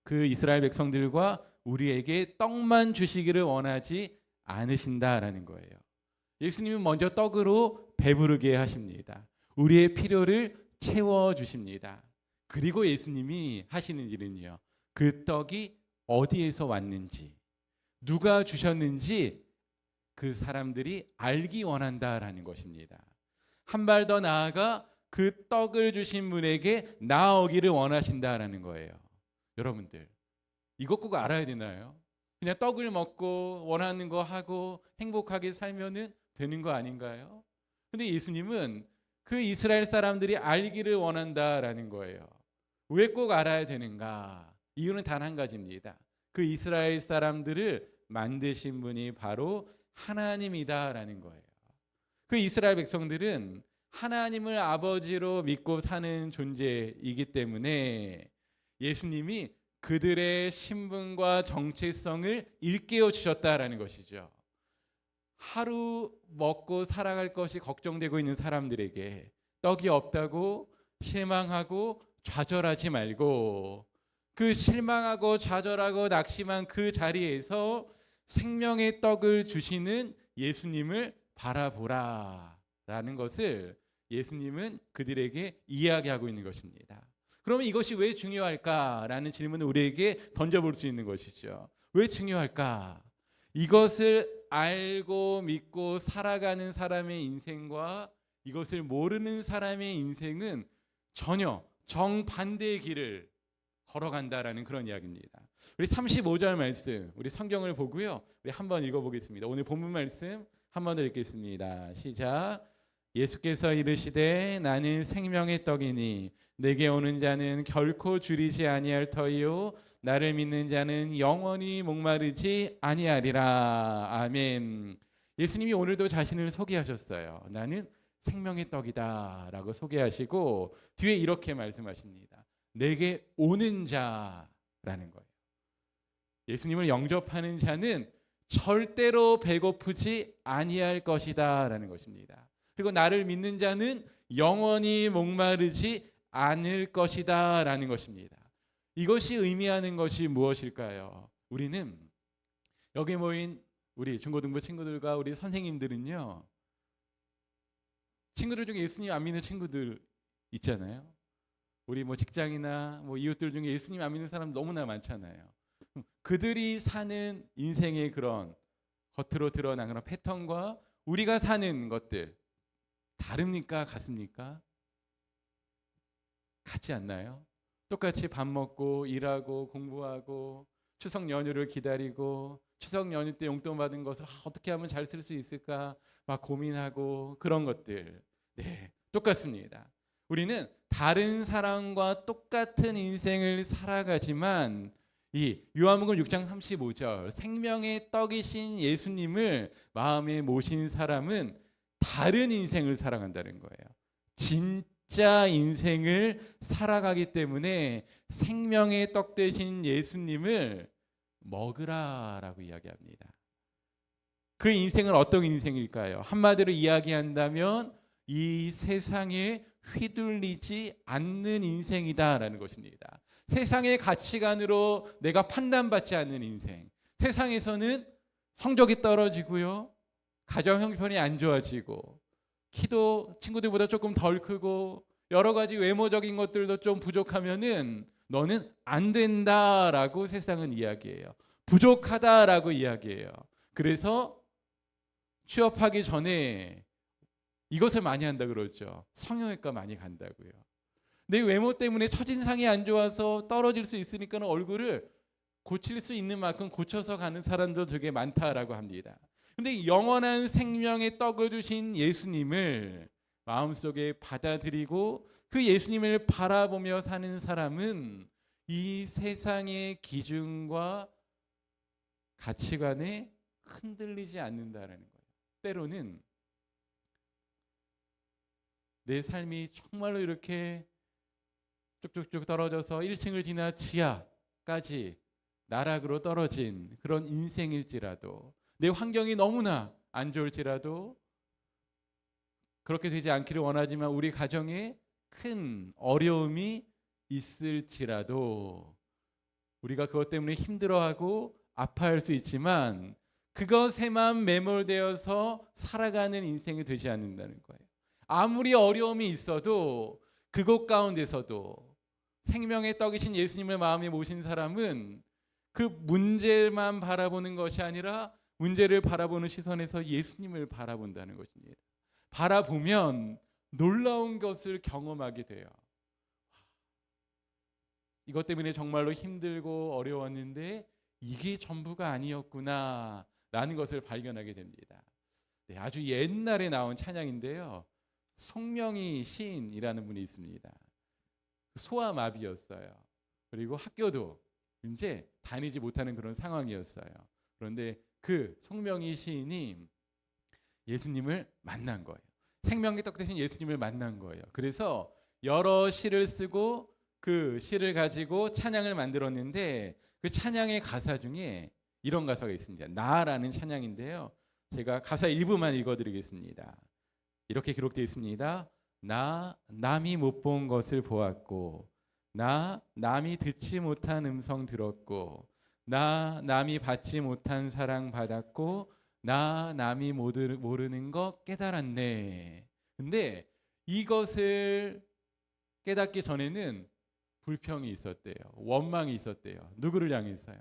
그 이스라엘 백성들과 우리에게 떡만 주시기를 원하지 않으신다라는 거예요. 예수님은 먼저 떡으로 배부르게 하십니다. 우리의 필요를 채워주십니다. 그리고 예수님이 하시는 일은요, 그 떡이 어디에서 왔는지, 누가 주셨는지 그 사람들이 알기 원한다라는 것입니다. 한 발 더 나아가 그 떡을 주신 분에게 나아오기를 원하신다라는 거예요. 여러분들, 이것 꼭 알아야 되나요? 그냥 떡을 먹고 원하는 거 하고 행복하게 살면은 되는 거 아닌가요? 근데 예수님은 그 이스라엘 사람들이 알기를 원한다라는 거예요. 왜 꼭 알아야 되는가? 이유는 단 한 가지입니다. 그 이스라엘 사람들을 만드신 분이 바로 하나님이다라는 거예요. 그 이스라엘 백성들은 하나님을 아버지로 믿고 사는 존재이기 때문에 예수님이 그들의 신분과 정체성을 일깨워 주셨다라는 것이죠. 하루 먹고 살아갈 것이 걱정되고 있는 사람들에게 떡이 없다고 실망하고 좌절하지 말고, 그 실망하고 좌절하고 낙심한 그 자리에서 생명의 떡을 주시는 예수님을 바라보라라는 것을 예수님은 그들에게 이야기하고 있는 것입니다. 그러면 이것이 왜 중요할까라는 질문을 우리에게 던져볼 수 있는 것이죠. 왜 중요할까? 이것을 알고 믿고 살아가는 사람의 인생과 이것을 모르는 사람의 인생은 전혀 정반대의 길을 걸어간다라는 그런 이야기입니다. 우리 35절 말씀, 우리 성경을 보고요, 우리 한번 읽어보겠습니다. 오늘 본문 말씀 한번 더 읽겠습니다. 시작. 예수께서 이르시되 나는 생명의 떡이니 내게 오는 자는 결코 줄이지 아니할 터이요 나를 믿는 자는 영원히 목마르지 아니하리라. 아멘. 예수님이 오늘도 자신을 소개하셨어요. 나는 생명의 떡이다 라고 소개하시고 뒤에 이렇게 말씀하십니다. 내게 오는 자라는 거예요. 예수님을 영접하는 자는 절대로 배고프지 아니할 것이다 라는 것입니다. 그리고 나를 믿는 자는 영원히 목마르지 않을 것이다 라는 것입니다. 이것이 의미하는 것이 무엇일까요? 우리는 여기 모인 우리 중고등부 친구들과 우리 선생님들은요, 친구들 중에 예수님 안 믿는 친구들 있잖아요. 우리 뭐 직장이나 뭐 이웃들 중에 예수님 안 믿는 사람 너무나 많잖아요. 그들이 사는 인생의 그런 겉으로 드러난 그런 패턴과 우리가 사는 것들 다릅니까? 같습니까? 같지 않나요? 똑같이 밥 먹고 일하고 공부하고 추석 연휴를 기다리고 추석 연휴 때 용돈 받은 것을 어떻게 하면 잘 쓸 수 있을까 막 고민하고 그런 것들, 네, 똑같습니다. 우리는 다른 사람과 똑같은 인생을 살아가지만 이 요한복음 6장 35절 생명의 떡이신 예수님을 마음에 모신 사람은 다른 인생을 살아간다는 거예요. 진짜 인생을 살아가기 때문에 생명의 떡 되신 예수님을 먹으라라고 이야기합니다. 그 인생은 어떤 인생일까요? 한마디로 이야기한다면 이 세상에 휘둘리지 않는 인생이다라는 것입니다. 세상의 가치관으로 내가 판단받지 않는 인생. 세상에서는 성적이 떨어지고요, 가정 형편이 안 좋아지고, 키도 친구들보다 조금 덜 크고, 여러 가지 외모적인 것들도 좀 부족하면은 너는 안 된다라고 세상은 이야기해요. 부족하다라고 이야기해요. 그래서 취업하기 전에 이것을 많이 한다 그러죠. 성형외과 많이 간다고요. 내 외모 때문에 첫인상이 안 좋아서 떨어질 수 있으니까 얼굴을 고칠 수 있는 만큼 고쳐서 가는 사람도 되게 많다라고 합니다. 근데 영원한 생명의 떡을 주신 예수님을 마음속에 받아들이고 그 예수님을 바라보며 사는 사람은 이 세상의 기준과 가치관에 흔들리지 않는다라는 거예요. 때로는 내 삶이 정말로 이렇게 쭉쭉쭉 떨어져서 1층을 지나 지하까지 나락으로 떨어진 그런 인생일지라도, 내 환경이 너무나 안 좋을지라도, 그렇게 되지 않기를 원하지만 우리 가정에 큰 어려움이 있을지라도 우리가 그것 때문에 힘들어하고 아파할 수 있지만 그것에만 매몰되어서 살아가는 인생이 되지 않는다는 거예요. 아무리 어려움이 있어도 그것 가운데서도 생명의 떡이신 예수님을 마음에 모신 사람은 그 문제만 바라보는 것이 아니라 문제를 바라보는 시선에서 예수님을 바라본다는 것입니다. 바라보면 놀라운 것을 경험하게 돼요. 이것 때문에 정말로 힘들고 어려웠는데 이게 전부가 아니었구나 라는 것을 발견하게 됩니다. 네, 아주 옛날에 나온 찬양인데요. 송명희 시인이라는 분이 있습니다. 소아마비였어요. 그리고 학교도 이제 다니지 못하는 그런 상황이었어요. 그런데 그 송명희 시인이 예수님을 만난 거예요. 생명의 떡 대신 예수님을 만난 거예요. 그래서 여러 시를 쓰고 그 시를 가지고 찬양을 만들었는데 그 찬양의 가사 중에 이런 가사가 있습니다. 나라는 찬양인데요. 제가 가사 일부만 읽어드리겠습니다. 이렇게 기록되어 있습니다. 나 남이 못 본 것을 보았고, 나 남이 듣지 못한 음성 들었고, 나 남이 받지 못한 사랑 받았고, 나 남이 모르는 것 깨달았네. 근데 이것을 깨닫기 전에는 불평이 있었대요. 원망이 있었대요. 누구를 향해서요?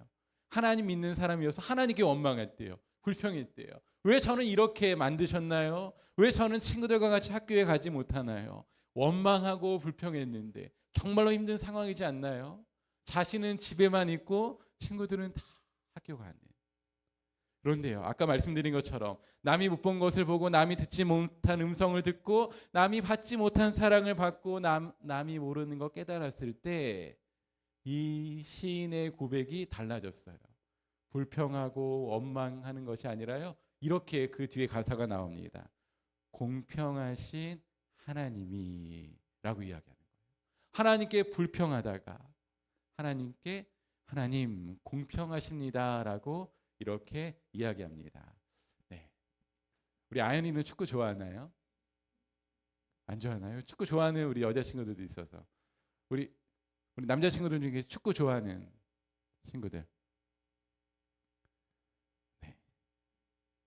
하나님 믿는 사람이어서 하나님께 원망했대요. 불평했대요. 왜 저는 이렇게 만드셨나요? 왜 저는 친구들과 같이 학교에 가지 못하나요? 원망하고 불평했는데 정말로 힘든 상황이지 않나요? 자신은 집에만 있고 친구들은 다 학교 가는. 그런데요, 아까 말씀드린 것처럼 남이 못 본 것을 보고, 남이 듣지 못한 음성을 듣고, 남이 받지 못한 사랑을 받고, 남이 모르는 것 깨달았을 때 이 시인의 고백이 달라졌어요. 불평하고 원망하는 것이 아니라요, 이렇게 그 뒤에 가사가 나옵니다. 공평하신 하나님이 라고 이야기하는 거예요. 하나님께 불평하다가 하나님께 하나님 공평하십니다 라고 이렇게 이야기합니다. 네. 우리 아연이는 축구 좋아하나요? 안 좋아하나요? 축구 좋아하는 우리 여자친구들도 있어서 우리 남자친구들 중에 축구 좋아하는 친구들.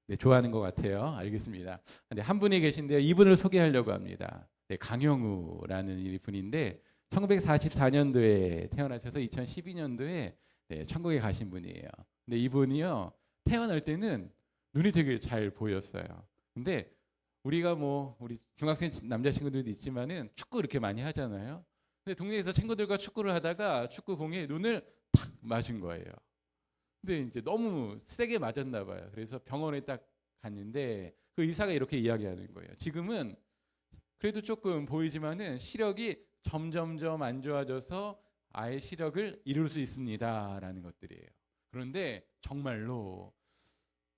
네, 좋아하는 것 같아요. 알겠습니다. 근데 한 분이 계신데요. 이분을 소개하려고 합니다. 네, 강영우라는 분인데 1944년도에 태어나셔서 2012년도에 네, 천국에 가신 분이에요. 근데 이분이요, 태어날 때는 눈이 되게 잘 보였어요. 근데 우리가 우리 중학생 남자친구들도 있지만은 축구 이렇게 많이 하잖아요. 근데 동네에서 친구들과 축구를 하다가 축구공에 눈을 탁 맞은 거예요. 근데 이제 너무 세게 맞았나 봐요. 그래서 병원에 딱 갔는데 그 의사가 이렇게 이야기하는 거예요. 지금은 그래도 조금 보이지만은 시력이 점점점 안 좋아져서 아예 시력을 잃을 수 있습니다라는 것들이에요. 그런데 정말로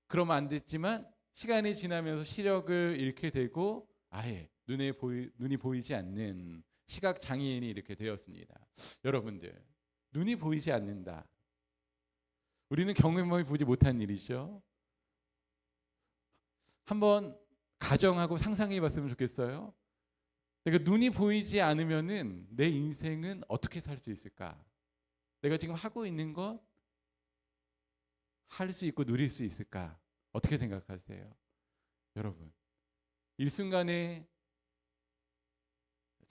그러면 안 됐지만 시간이 지나면서 시력을 잃게 되고 아예 눈이 보이지 않는 시각 장애인이 이렇게 되었습니다. 여러분들, 눈이 보이지 않는다. 우리는 경험해 보지 못한 일이죠. 한번 가정하고 상상해 봤으면 좋겠어요. 내가 눈이 보이지 않으면은 내 인생은 어떻게 살 수 있을까? 내가 지금 하고 있는 것 할 수 있고 누릴 수 있을까? 어떻게 생각하세요? 여러분, 일순간에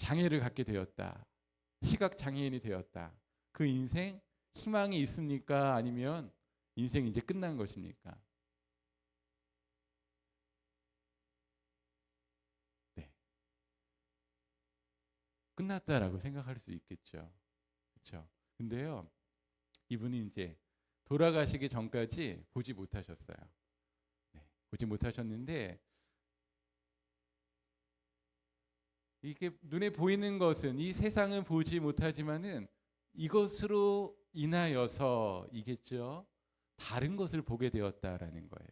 장애를 갖게 되었다. 시각 장애인이 되었다. 그 인생 희망이 있습니까? 아니면 인생이 이제 끝난 것입니까? 네. 끝났다라고 생각할 수 있겠죠. 그렇죠? 근데요. 이분이 이제 돌아가시기 전까지 보지 못하셨어요. 네. 보지 못하셨는데 이게 눈에 보이는 것은 이 세상은 보지 못하지만은 이것으로 인하여서이겠죠. 다른 것을 보게 되었다라는 거예요.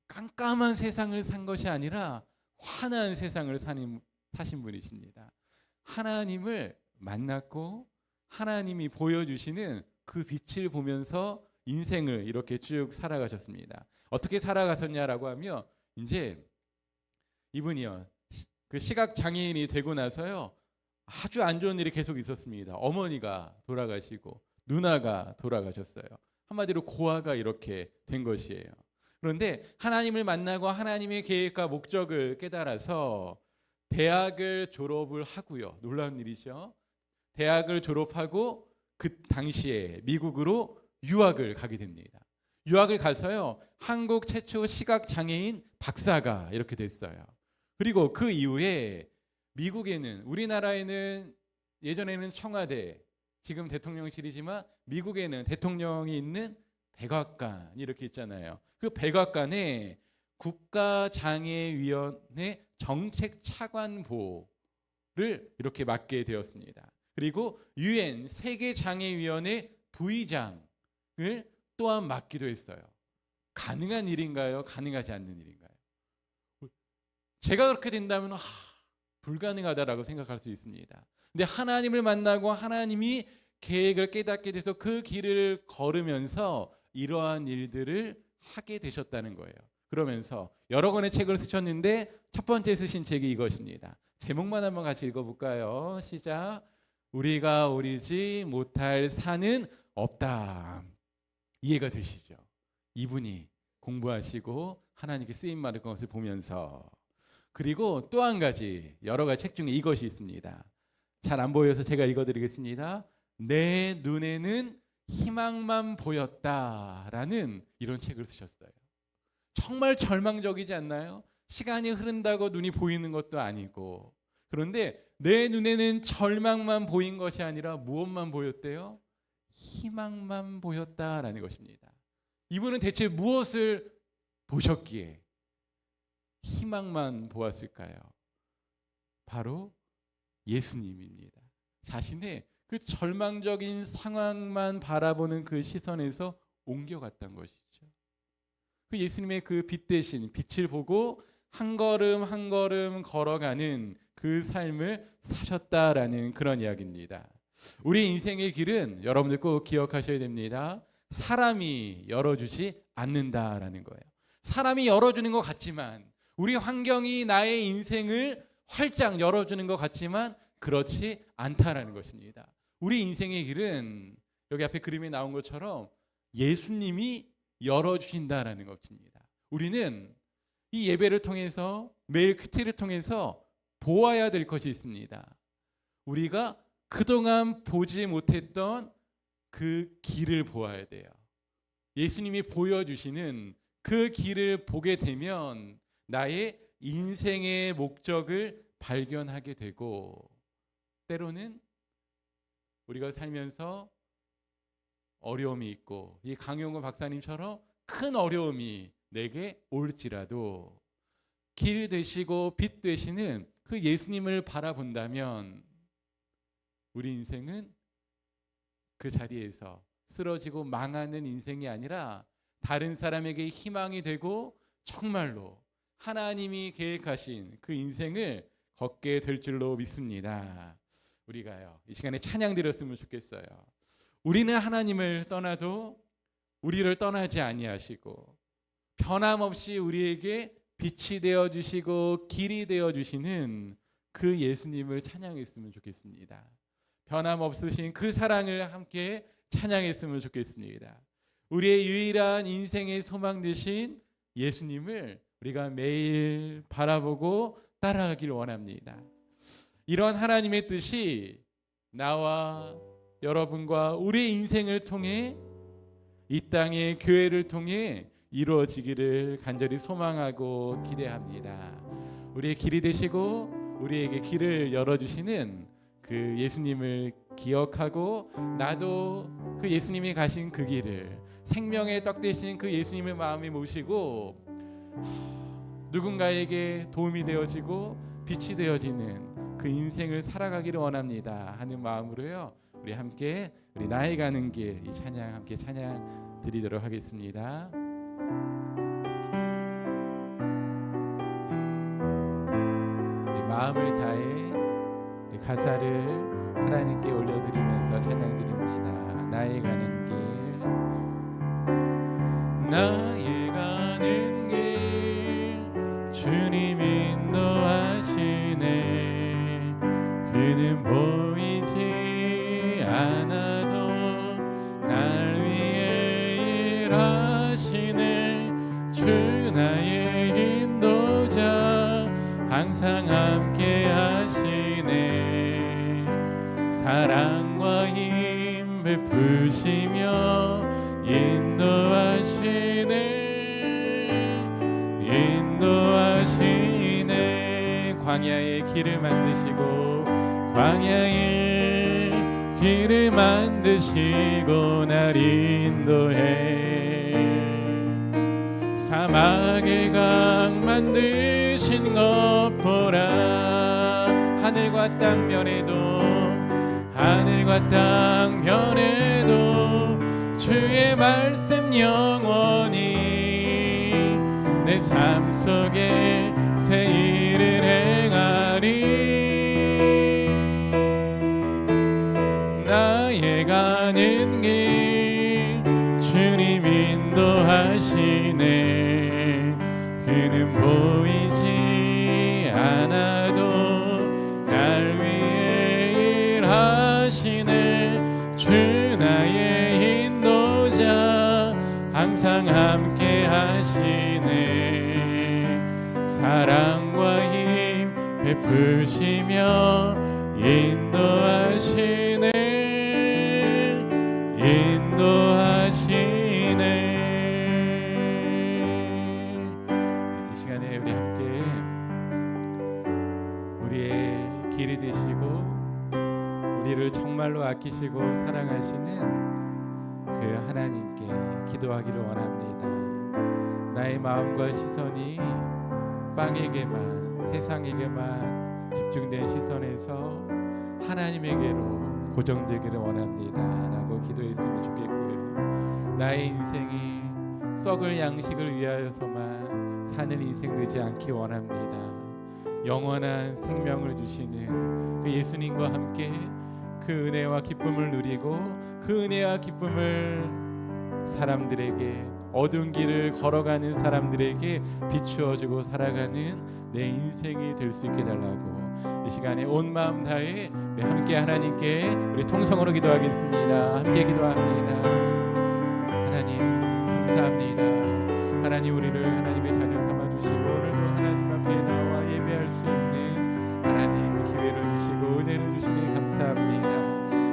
깜깜한 세상을 산 것이 아니라 환한 세상을 사신 분이십니다. 하나님을 만났고 하나님이 보여주시는 그 빛을 보면서 인생을 이렇게 쭉 살아가셨습니다. 어떻게 살아가셨냐라고 하면 이제 이분이요. 그 시각 장애인이 되고 나서요. 아주 안 좋은 일이 계속 있었습니다. 어머니가 돌아가시고 누나가 돌아가셨어요. 한마디로 고아가 이렇게 된 것이에요. 그런데 하나님을 만나고 하나님의 계획과 목적을 깨달아서 대학을 졸업을 하고요. 놀라운 일이죠. 대학을 졸업하고 그 당시에 미국으로 유학을 가게 됩니다. 유학을 가서요. 한국 최초 시각 장애인 박사가 이렇게 됐어요. 그리고 그 이후에 미국에는 우리나라에는 예전에는 청와대 지금 대통령실이지만 미국에는 대통령이 있는 백악관이 이렇게 있잖아요. 그 백악관에 국가장애위원회 정책차관보를 이렇게 맡게 되었습니다. 그리고 UN 세계장애위원회 부의장을 또한 맡기도 했어요. 가능한 일인가요? 가능하지 않는 일인가요? 제가 그렇게 된다면 불가능하다라고 생각할 수 있습니다. 근데 하나님을 만나고 하나님이 계획을 깨닫게 돼서 그 길을 걸으면서 이러한 일들을 하게 되셨다는 거예요. 그러면서 여러 권의 책을 쓰셨는데 첫 번째 쓰신 책이 이것입니다. 제목만 한번 같이 읽어볼까요? 시작. 우리가 오리지 못할 산은 없다. 이해가 되시죠? 이분이 공부하시고 하나님께 쓰임 받은 것을 보면서 그리고 또 한 가지 여러 가지 책 중에 이것이 있습니다. 잘 안 보여서 제가 읽어드리겠습니다. 내 눈에는 희망만 보였다라는 이런 책을 쓰셨어요. 정말 절망적이지 않나요? 시간이 흐른다고 눈이 보이는 것도 아니고 그런데 내 눈에는 절망만 보인 것이 아니라 무엇만 보였대요? 희망만 보였다라는 것입니다. 이분은 대체 무엇을 보셨기에 희망만 보았을까요? 바로 예수님입니다. 자신의 그 절망적인 상황만 바라보는 그 시선에서 옮겨갔던 것이죠. 그 예수님의 그 빛 대신 빛을 보고 한 걸음 한 걸음 걸어가는 그 삶을 사셨다라는 그런 이야기입니다. 우리 인생의 길은 여러분들 꼭 기억하셔야 됩니다. 사람이 열어주지 않는다라는 거예요. 사람이 열어주는 것 같지만 우리 환경이 나의 인생을 활짝 열어주는 것 같지만 그렇지 않다라는 것입니다. 우리 인생의 길은 여기 앞에 그림에 나온 것처럼 예수님이 열어주신다라는 것입니다. 우리는 이 예배를 통해서 매일 큐티를 통해서 보아야 될 것이 있습니다. 우리가 그동안 보지 못했던 그 길을 보아야 돼요. 예수님이 보여주시는 그 길을 보게 되면 나의 인생의 목적을 발견하게 되고 때로는 우리가 살면서 어려움이 있고 이 강용구 박사님처럼 큰 어려움이 내게 올지라도 길 되시고 빛 되시는 그 예수님을 바라본다면 우리 인생은 그 자리에서 쓰러지고 망하는 인생이 아니라 다른 사람에게 희망이 되고 정말로 하나님이 계획하신 그 인생을 걷게 될 줄로 믿습니다. 우리가요 이 시간에 찬양 드렸으면 좋겠어요. 우리는 하나님을 떠나도 우리를 떠나지 아니하시고 변함없이 우리에게 빛이 되어 주시고 길이 되어 주시는 그 예수님을 찬양했으면 좋겠습니다. 변함없으신 그 사랑을 함께 찬양했으면 좋겠습니다. 우리의 유일한 인생의 소망 되신 예수님을 우리가 매일 바라보고 따라가길 원합니다. 이런 하나님의 뜻이 나와 여러분과 우리의 인생을 통해 이 땅의 교회를 통해 이루어지기를 간절히 소망하고 기대합니다. 우리의 길이 되시고 우리에게 길을 열어주시는 그 예수님을 기억하고 나도 그 예수님이 가신 그 길을 생명의 떡 되신 그 예수님을 마음에 모시고 누군가에게 도움이 되어지고 빛이 되어지는 그 인생을 살아가기를 원합니다 하는 마음으로요, 우리 함께 우리 나의 가는 길 이 찬양 함께 찬양 드리도록 하겠습니다. 우리 마음을 다해 우리 가사를 하나님께 올려드리면서 찬양 드립니다. 나의 가는 길, 나의 가는 길 주님 인도하시네. 그는 보이지 않아도 날 위해 일하시네. 주 나의 인도자 항상 함께 하시네. 사랑과 힘 베푸시며 인도하시네. 광야의 길을 만드시고 광야의 길을 만드시고 날 인도해. 사막의 강 만드신 것 보라. 하늘과 땅 면에도 주의 말씀 영원히 내 삶 속에 새 일을 행하리. 나의 가는 길 주님 인도하시네. 그는 보이지 않아도 날 위해 일하시네. 주 나의 인도자 항상 함께 하시네. 사랑과 힘 베푸시며 인도하시네. 이 시간에 우리 함께 우리의 길이 되시고 우리를 정말로 아끼시고 사랑하시는 그 하나님께 기도하기를 원합니다. 나의 마음과 시선이 빵에게만, 세상에게만 집중된 시선에서 하나님에게로 고정되기를 원합니다 라고 기도했으면 좋겠고요. 나의 인생이 썩을 양식을 위하여서만 사는 인생 되지 않기 원합니다. 영원한 생명을 주시는 그 예수님과 함께 그 은혜와 기쁨을 누리고 그 은혜와 기쁨을 사람들에게, 어두운 길을 걸어가는 사람들에게 비추어주고 살아가는 내 인생이 될 수 있게 달라고 이 시간에 온 마음 다해 우리 함께 하나님께 우리 통성으로 기도하겠습니다. 함께 기도합니다. 하나님 감사합니다. 하나님 우리를 하나님의 자녀 삼아주시고 오늘도 하나님 앞에 나와 예배할 수 있는 하나님 기회를 주시고 은혜를 주시니 감사합니다.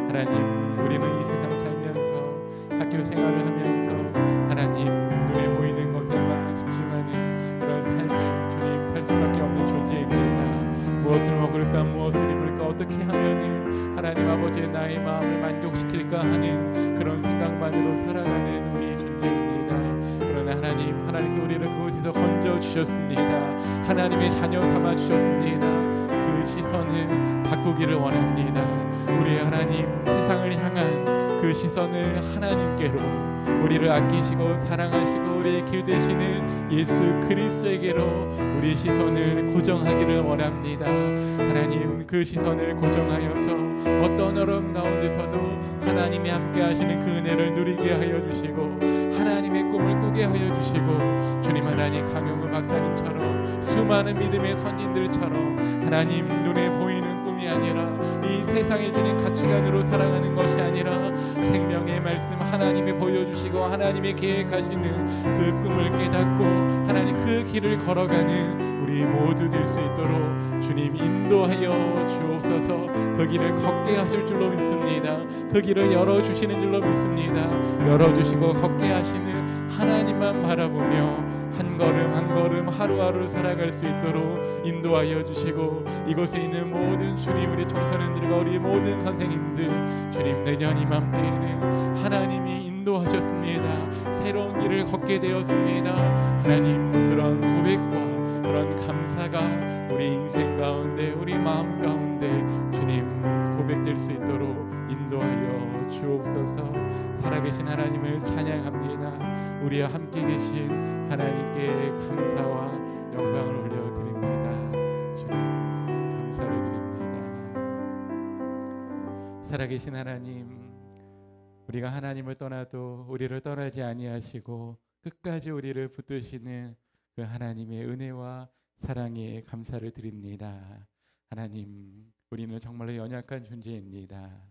하나님 우리는 이 세상 살면서 학교 생활을 하면서 하나님 눈에 보이는 것에만 집중하는 그런 삶을 주님 살 수밖에 없는 존재입니다. 무엇을 먹을까 무엇을 입을까 어떻게 하면은 하나님 아버지의 나의 마음을 만족시킬까 하는 그런 생각만으로 살아가는 우리 존재입니다. 그러나 하나님께서 우리를 그곳에서 건져 주셨습니다. 하나님의 자녀 삼아 주셨습니다. 그 시선을 바꾸기를 원합니다. 우리 하나님 세상을 향한 그 시선을 하나님께로, 우리를 아끼시고 사랑하시고 우리의 길 되시는 예수 그리스도에게로 우리 시선을 고정하기를 원합니다. 하나님 그 시선을 고정하여서 어떤 어려움 가운데서도 하나님이 함께 하시는 그 은혜를 누리게 하여 주시고 하나님의 꿈을 꾸게 하여 주시고 주님 하나님 강용우 박사님처럼 수많은 믿음의 선진들처럼 하나님 눈에 보이는 꿈이 아니라 이 세상에 주는 가치관으로 살아가는 것이 아니라 생명의 말씀 하나님이 보여주시고 하나님이 계획하시는 그 꿈을 깨닫고 하나님 그 길을 걸어가는 우리 모두 될 수 있도록 주님 인도하여 주옵소서. 그 길을 걷게 하실 줄로 믿습니다. 그 길을 열어주시는 줄로 믿습니다. 열어주시고 걷게 하시는 하나님만 바라보며 한 걸음 한 걸음 하루하루 살아갈 수 있도록 인도하여 주시고 이곳에 있는 모든 주님 우리 청소년들과 우리 모든 선생님들 주님 내년 이맘때에는 하나님이 인도하셨습니다. 새로운 길을 걷게 되었습니다. 하나님 그런 고백과 그런 감사가 우리 인생 가운데 우리 마음 가운데 주님 고백될 수 있도록 인도하여 주옵소서. 살아계신 하나님을 찬양합니다. 우리와 함께 계신 하나님께 감사와 영광을 올려드립니다. 주님 감사를 드립니다. 살아계신 하나님, 우리가 하나님을 떠나도 우리를 떠나지 아니하시고 끝까지 우리를 붙드시는 그 하나님의 은혜와 사랑에 감사를 드립니다. 하나님, 우리는 정말로 연약한 존재입니다.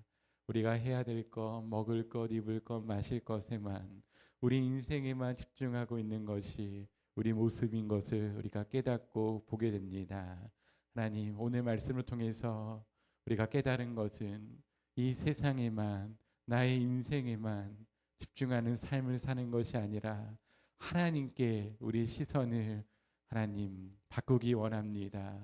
우리가 해야 될 것, 먹을 것, 입을 것, 마실 것에만 우리 인생에만 집중하고 있는 것이 우리 모습인 것을 우리가 깨닫고 보게 됩니다. 하나님, 오늘 말씀을 통해서 우리가 깨달은 것은 이 세상에만 나의 인생에만 집중하는 삶을 사는 것이 아니라 하나님께 우리 시선을 하나님 바꾸기 원합니다.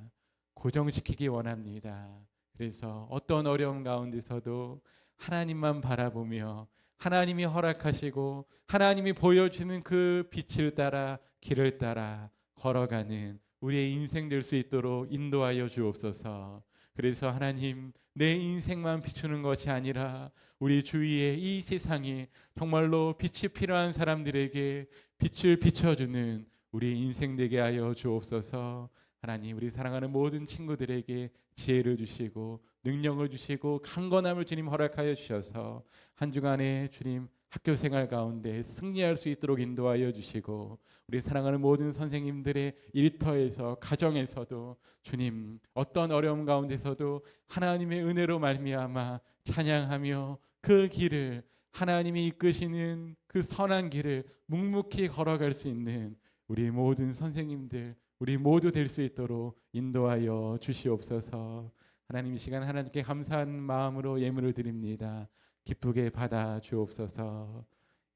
고정시키기 원합니다. 그래서 어떤 어려움 가운데서도 하나님만 바라보며 하나님이 허락하시고 하나님이 보여주는 그 빛을 따라 길을 따라 걸어가는 우리의 인생 될 수 있도록 인도하여 주옵소서. 그래서 하나님 내 인생만 비추는 것이 아니라 우리 주위에 이 세상에 정말로 빛이 필요한 사람들에게 빛을 비춰주는 우리 인생 되게 하여 주옵소서. 하나님 우리 사랑하는 모든 친구들에게 지혜를 주시고 능력을 주시고 강건함을 주님 허락하여 주셔서 한 주간에 주님 학교 생활 가운데 승리할 수 있도록 인도하여 주시고 우리 사랑하는 모든 선생님들의 일터에서 가정에서도 주님 어떤 어려움 가운데서도 하나님의 은혜로 말미암아 찬양하며 그 길을 하나님이 이끄시는 그 선한 길을 묵묵히 걸어갈 수 있는 우리 모든 선생님들 우리 모두 될 수 있도록 인도하여 주시옵소서. 하나님 이 시간 하나님께 감사한 마음으로 예물을 드립니다. 기쁘게 받아 주옵소서.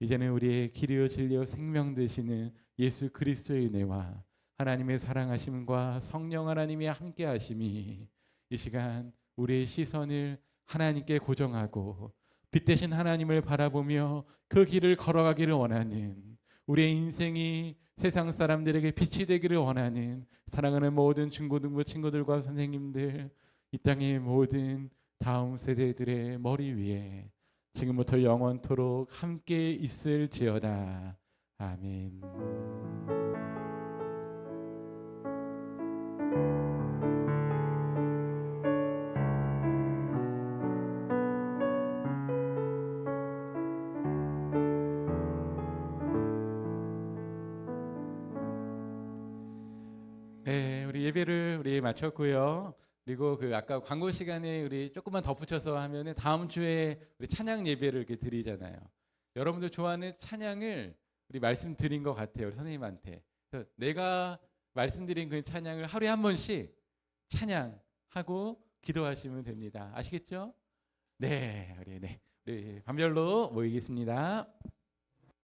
이제는 우리의 길이요 진리요 생명 되시는 예수 그리스도의 은혜와 하나님의 사랑하심과 성령 하나님의 함께 하심이 이 시간 우리의 시선을 하나님께 고정하고 빛 대신 하나님을 바라보며 그 길을 걸어가기를 원하는 우리의 인생이 세상 사람들에게 빛이 되기를 원하는 사랑하는 모든 중고등부 친구들과 선생님들 이 땅의 모든 다음 세대들의 머리 위에 지금부터 영원토록 함께 있을지어다. 아멘. 네, 우리 예배를 우리 마쳤고요. 그리고 그 아까 광고 시간에 우리 조금만 덧붙여서 하면은 다음 주에 우리 찬양 예배를 이렇게 드리잖아요. 여러분들 좋아하는 찬양을 우리 말씀드린 것 같아요. 우리 선생님한테. 그래서 내가 말씀드린 그 찬양을 하루에 한 번씩 찬양하고 기도하시면 됩니다. 아시겠죠? 네, 우리 반별로 모이겠습니다.